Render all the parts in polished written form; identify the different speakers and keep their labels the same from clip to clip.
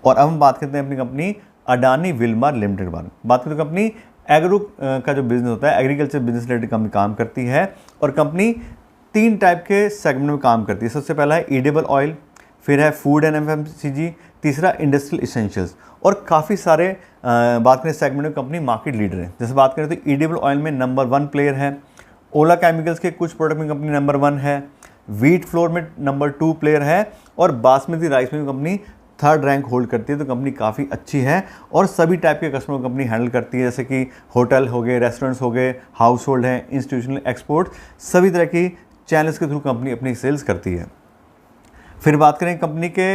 Speaker 1: और अब हम बात करते हैं अपनी कंपनी अडानी विल्मार लिमिटेड बात करें तो कंपनी एग्रो का जो बिजनेस होता है, एग्रीकल्चर बिजनेस रिलेटेड कंपनी काम करती है और कंपनी 3 टाइप के सेगमेंट में काम करती है। सबसे पहला है ईडेबल ऑयल, फिर है फूड एंड एफएमसीजी, तीसरा इंडस्ट्रियल इसेंशियल्स। और काफ़ी सारे बात करें सेगमेंट में कंपनी मार्केट लीडर है। जैसे बात करें तो ईडेबल ऑयल में नंबर 1 प्लेयर है, ओला केमिकल्स के कुछ प्रोडक्ट में कंपनी नंबर 1 है, व्हीट फ्लोर में नंबर 2 प्लेयर है और बासमती राइस में कंपनी 3rd रैंक होल्ड करती है। तो कंपनी काफ़ी अच्छी है और सभी टाइप के कस्टमर को कंपनी हैंडल करती है, जैसे कि होटल हो गए, रेस्टोरेंट्स हो गए, हाउस होल्ड है, इंस्टीट्यूशनल, एक्सपोर्ट, सभी तरह की चैनल्स के थ्रू कंपनी अपनी सेल्स करती है। फिर बात करें कंपनी के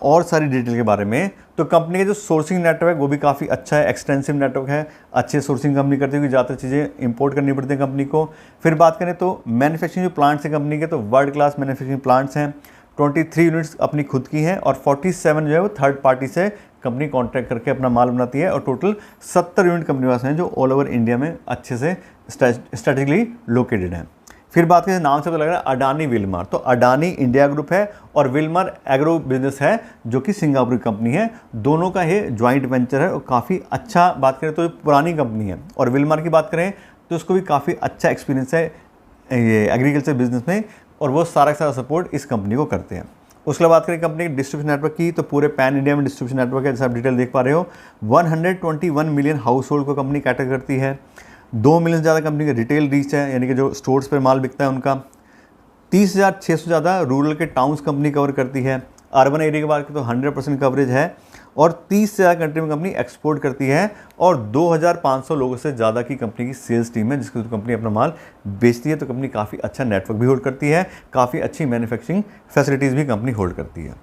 Speaker 1: और सारी डिटेल के बारे में, तो कंपनी का जो सोर्सिंग नेटवर्क है वो भी काफ़ी अच्छा है, एक्सटेंसिव नेटवर्क है, अच्छे सोर्सिंग कंपनी करती है क्योंकि ज़्यादातर चीज़ें इंपोर्ट करनी पड़ती है कंपनी को। फिर बात करें तो मैन्युफैक्चरिंग जो प्लांट्स हैं कंपनी के, तो वर्ल्ड क्लास मैन्युफैक्चरिंग प्लांट्स हैं, 23 यूनिट्स अपनी खुद की हैं और 47 जो है वो थर्ड पार्टी से कंपनी कॉन्ट्रैक्ट करके अपना माल बनाती है और टोटल 70 यूनिट कंपनी पास हैं जो ऑल ओवर इंडिया में अच्छे से स्ट्रेटेजिकली लोकेटेड हैं। फिर बात करें नाम से तो लग रहा है अडानी विल्मार, तो अडानी इंडिया ग्रुप है और विल्मार एग्रो बिजनेस है जो कि सिंगापुर की कंपनी है। दोनों का ये ज्वाइंट वेंचर है और काफ़ी अच्छा बात करें तो पुरानी कंपनी है। और विल्मार की बात करें तो उसको भी काफ़ी अच्छा एक्सपीरियंस है ये एग्रीकल्चर बिजनेस में और वो सारा का सारा सपोर्ट इस कंपनी को करते हैं। उसके बाद बात करें कंपनी के डिस्ट्रीब्यूशन नेटवर्क की, तो पूरे पैन इंडिया में डिस्ट्रीब्यूशन नेटवर्क है, जैसे आप डिटेल देख पा रहे हो। 121 मिलियन हाउस होल्ड को कंपनी कैटर करती है, 2 मिलियन से ज़्यादा कंपनी का रिटेल रीच है, यानी कि जो स्टोर्स पर माल बिकता है उनका। 30,600 से ज़्यादा रूरल के टाउन्स कंपनी कवर करती है। अर्बन एरिया की बात करें तो 100% कवरेज है और 30 से ज़्यादा कंट्री में कंपनी एक्सपोर्ट करती है और 2,500 लोगों से ज़्यादा की कंपनी की सेल्स टीम है जिसके थ्रू कंपनी अपना माल बेचती है। तो कंपनी काफ़ी अच्छा नेटवर्क भी होल्ड करती है, काफ़ी अच्छी मैन्युफैक्चरिंग फैसिलिटीज़ भी कंपनी होल्ड करती है।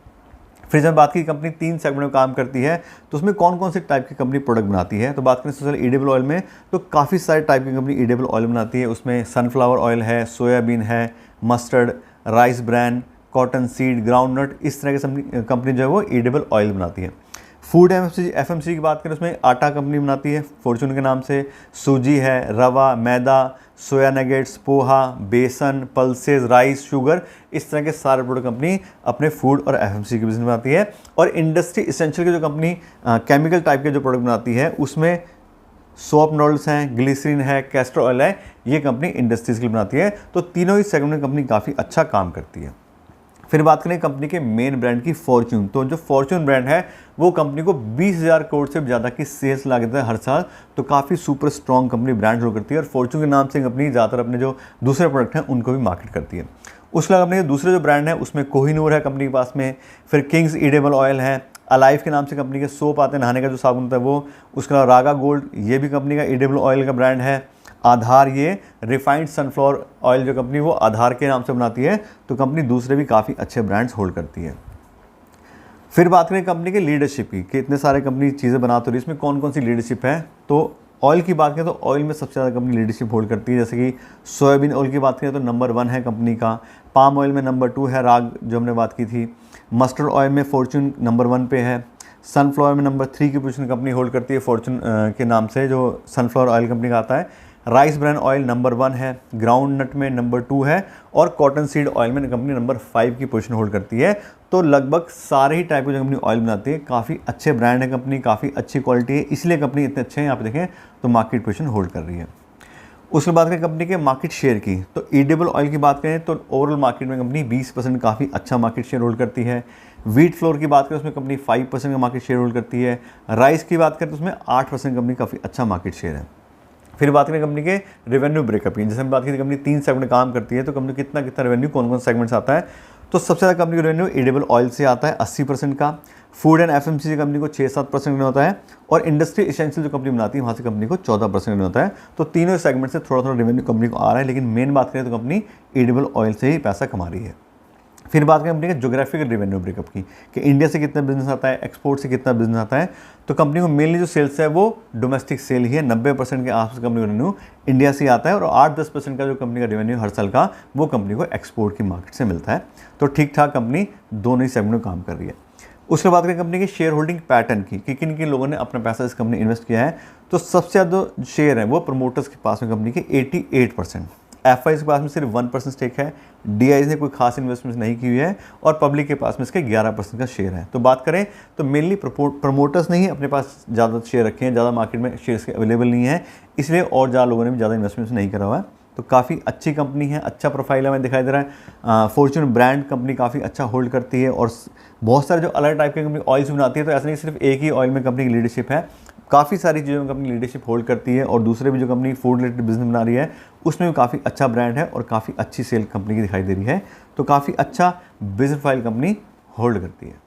Speaker 1: फिर जब बात की कंपनी 3 सेगमेंट में काम करती है तो उसमें कौन कौन से टाइप की कंपनी प्रोडक्ट बनाती है, तो बात करें सबसे पहले ईडेबल ऑयल में, तो काफ़ी सारे टाइप की कंपनी ईडेबल ऑयल बनाती है। उसमें सनफ्लावर ऑयल है, सोयाबीन है, mustard, rice brand, cotton seed, groundnut, इस तरह की कंपनी जो है वो ईडेबल ऑयल बनाती है। फूड एफएमसीजी की बात करें उसमें आटा कंपनी बनाती है फॉर्चून के नाम से, सूजी है, रवा, मैदा, सोया नगेट्स, पोहा, बेसन, पल्सेस, राइस, शुगर, इस तरह के सारे प्रोडक्ट कंपनी अपने फूड और एफएमसीजी के बिजनेस बनाती है। और इंडस्ट्री इसेंशियल की जो कंपनी केमिकल टाइप के जो प्रोडक्ट बनाती है उसमें सोप नूडल्स हैं, ग्लिसरीन है, कैस्टर ऑयल है, ये कंपनी इंडस्ट्रीज के लिए बनाती है। तो तीनों ही सेगमेंट में कंपनी काफ़ी अच्छा काम करती है। फिर बात करें कंपनी के मेन ब्रांड की फॉर्चून, तो जो फॉर्चून ब्रांड है वो कंपनी को 20,000 करोड़ से ज़्यादा की सेल्स ला देता है हर साल। तो काफ़ी सुपर स्ट्रॉन्ग कंपनी ब्रांड हो करती है और फॉर्चून के नाम से कंपनी ज़्यादातर अपने जो दूसरे प्रोडक्ट हैं उनको भी मार्केट करती है। उसके अलावा कंपनी के दूसरे जो ब्रांड है उसमें कोहिनूर है कंपनी के पास में, फिर किंग्स ईडेबल ऑयल है, अलाइव के नाम से कंपनी के सोप आते हैं, नहाने का जो साबुन होता है वो, उसके अलावा रागा गोल्ड, ये भी कंपनी का ईडेबल ऑयल का ब्रांड है। आधार, ये रिफाइंड सनफ्लावर ऑयल जो कंपनी वो आधार के नाम से बनाती है। तो कंपनी दूसरे भी काफ़ी अच्छे ब्रांड्स होल्ड करती है। फिर बात करें कंपनी के लीडरशिप की कि इतने सारे कंपनी चीज़ें बना तो रही, इसमें कौन कौन सी लीडरशिप है, तो ऑयल की बात करें तो ऑयल में सबसे ज़्यादा कंपनी लीडरशिप होल्ड करती है। जैसे कि सोयाबीन ऑयल की बात करें तो नंबर 1 है कंपनी का, पाम ऑयल में नंबर 2 है राग जो हमने बात की थी, मस्टर्ड ऑयल में फॉर्चून नंबर 1 पे है, सनफ्लावर में नंबर 3 की पोजीशन कंपनी होल्ड करती है फॉर्चून के नाम से जो सनफ्लावर ऑयल कंपनी का आता है। राइस ब्रांड ऑयल नंबर 1 है, ग्राउंड नट में नंबर 2 है और कॉटन सीड ऑयल में कंपनी नंबर 5 की पोजीशन होल्ड करती है। तो लगभग सारे ही टाइप के जो कंपनी ऑयल बनाती है, काफ़ी अच्छे ब्रांड है कंपनी, काफ़ी अच्छी क्वालिटी है, इसलिए कंपनी इतने अच्छे हैं। यहाँ पे देखें तो मार्केट पोजीशन होल्ड कर रही है। उसके बाद करें कंपनी के मार्केट शेयर की, तो ईडेबल ऑयल की बात करें तो ओवरऑल मार्केट में कंपनी 20% काफ़ी अच्छा मार्केट शेयर होल्ड करती है। व्हीट फ्लोर की बात करें उसमें कंपनी 5% का मार्केट शेयर होल्ड करती है। राइस की बात करें तो उसमें 8% कंपनी काफ़ी अच्छा मार्केट शेयर है। फिर बात करें कंपनी के रेवेन्यू ब्रेकअप की, जैसे हम बात की कंपनी 3 सेगमेंट काम करती है, तो कंपनी कितना रेवेन्यू कौन कौन सेगमेंट्स आता है, तो सबसे ज़्यादा कंपनी का रेवेन्यू ईडेबल ऑयल से आता है 80% का, फूड एंड एफएमसीजी कंपनी को 6-7% में होता है और इंडस्ट्री एसेंशियल जो कंपनी बनाती है वहाँ से कंपनी को 14% में होता है। तो तीनों सेगमेंट से थोड़ा थोड़ा रेवेन्यू कंपनी को आ रहा है, लेकिन मेन बात करें तो कंपनी ईडेबल ऑयल से ही पैसा कमा रही है। फिर बात करें कंपनी के ज्योग्राफिकल रेवेन्यू ब्रेकअप की कि इंडिया से कितना बिजनेस आता है, एक्सपोर्ट से कितना बिजनेस आता है, तो कंपनी को मेनली जो सेल्स है वो डोमेस्टिक सेल ही है। 90% के आसपास कंपनी का रेवेन्यू इंडिया से आता है और 8-10% का जो कंपनी का रेवेन्यू हर साल का वो कंपनी को एक्सपोर्ट की मार्केट से मिलता है। तो ठीक ठाक कंपनी दोनों ही सेगमेंट में काम कर रही है। उसके बाद करें कंपनी के शेयर होल्डिंग पैटर्न की कि किन किन लोगों ने अपना पैसा इस कंपनी इन्वेस्ट किया है, तो सबसे ज़्यादा शेयर है वो प्रमोटर्स के पास में कंपनी के 88%। एफआईज के पास में सिर्फ 1% स्टेक है, डीआईज ने कोई खास इन्वेस्टमेंट नहीं की हुई है और पब्लिक के पास में इसके 11% का शेयर है। तो बात करें तो मेनली प्रमोटर्स ने ही अपने पास ज़्यादा शेयर रखे हैं, ज़्यादा मार्केट में शेयर्स के अवेलेबल नहीं है, इसलिए और ज़्यादा लोगों ने भी ज़्यादा इन्वेस्टमेंट नहीं करा हुआ है। तो काफ़ी अच्छी कंपनी है, अच्छा प्रोफाइल हमें दिखाई दे रहा है। फॉर्च्यून ब्रांड कंपनी काफ़ी अच्छा होल्ड करती है और बहुत सारे जो अलग टाइप की कंपनी ऑयल्स बनाती है, तो ऐसा नहीं सिर्फ एक ही ऑयल में कंपनी की लीडरशिप है, काफ़ी सारी चीज़ों में कंपनी लीडरशिप होल्ड करती है और दूसरे भी जो कंपनी फूड रिलेटेड बिजनेस बना रही है उसमें भी काफ़ी अच्छा ब्रांड है और काफ़ी अच्छी सेल कंपनी की दिखाई दे रही है। तो काफ़ी अच्छा बिजनेस प्रोफाइल कंपनी होल्ड करती है।